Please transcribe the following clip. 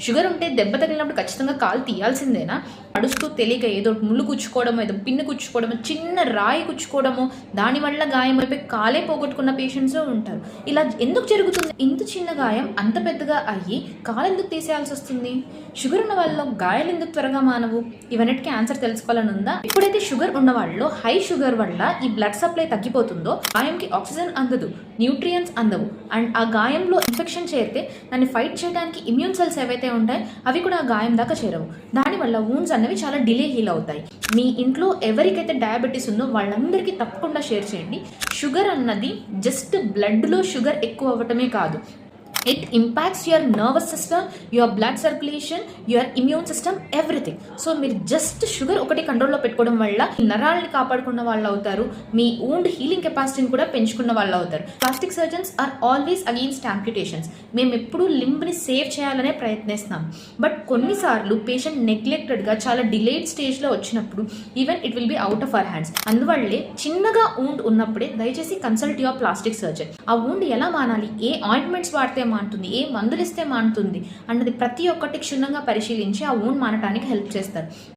Sugar ఉంటే దెబ్బ తగిలినప్పుడు ఖచ్చితంగా కాలు తీయాల్సిందేనా? నడుస్తూ తెలియక ఏదో ముళ్ళు గుచ్చుకోవడమో, ఏదో పిన్ను గుచ్చుకోవడమో, చిన్న రాయి గుచ్చుకోవడమో, దానివల్ల గాయం అయిపోయి కాలే పోగొట్టుకున్న పేషెంట్స్ ఉంటారు. ఇలా ఎందుకు జరుగుతుంది? ఇంత చిన్న గాయం అంత పెద్దగా అయ్యి కాలు ఎందుకు తీసేయాల్సి వస్తుంది? షుగర్ ఉన్న వాళ్ళలో గాయాలు ఎందుకు త్వరగా మానవు? ఇవన్నిటికీ ఆన్సర్ తెలుసుకోవాలని ఉందా? ఎప్పుడైతే షుగర్ ఉన్న వాళ్ళలో హై షుగర్ వల్ల ఈ బ్లడ్ సప్లై తగ్గిపోతుందో గాయంకి ఆక్సిజన్ అందదు, న్యూట్రియంట్స్ అందవు, అండ్ ఆ గాయంలో ఇన్ఫెక్షన్ చేరితే దాన్ని ఫైట్ చేయడానికి ఇమ్యూన్ సెల్స్ ఏవైతే ఉంటాయి అవి కూడా ఆ గాయం దాకా చేరవు. దానివల్ల వూండ్స్ అనేవి చాలా డిలే హీల్ అవుతాయి. మీ ఇంట్లో ఎవరికైతే డయాబెటీస్ ఉందో వాళ్ళందరికీ తప్పకుండా షేర్ చేయండి. షుగర్ అన్నది జస్ట్ బ్లడ్లో షుగర్ ఎక్కువ అవ్వటమే కాదు, it impacts your nervous system, your blood circulation, your immune system, everything. So మీరు జస్ట్ షుగర్ ఒకటి కంట్రోల్లో పెట్టుకోవడం వల్ల నరాలని కాపాడుకున్న వాళ్ళు అవుతారు, మీ వూండ్ హీలింగ్ కెపాసిటీని కూడా పెంచుకున్న వాళ్ళు అవుతారు. Plastic surgeons are always against amputations. మేము ఎప్పుడూ లింబ్ని సేవ్ చేయాలనే ప్రయత్నిస్తాం. బట్ కొన్నిసార్లు పేషెంట్ నెగ్లెక్టెడ్గా చాలా డిలేడ్ స్టేజ్లో వచ్చినప్పుడు even it will be out of our hands. అందువల్లే చిన్నగా వూండ్ ఉన్నప్పుడే దయచేసి కన్సల్ట్ యువర్ ప్లాస్టిక్ సర్జన్. ఆ వూండ్ ఎలా మానాలి, ఏ ఆయింట్మెంట్స్ వాడితే మానుతుంది, ఏ మందులు ఇస్తే మానుతుంది అన్నది ప్రతి ఒక్కటి క్షుణ్ణంగా పరిశీలించి ఆ వూండ్ మానటానికి హెల్ప్ చేస్తారు.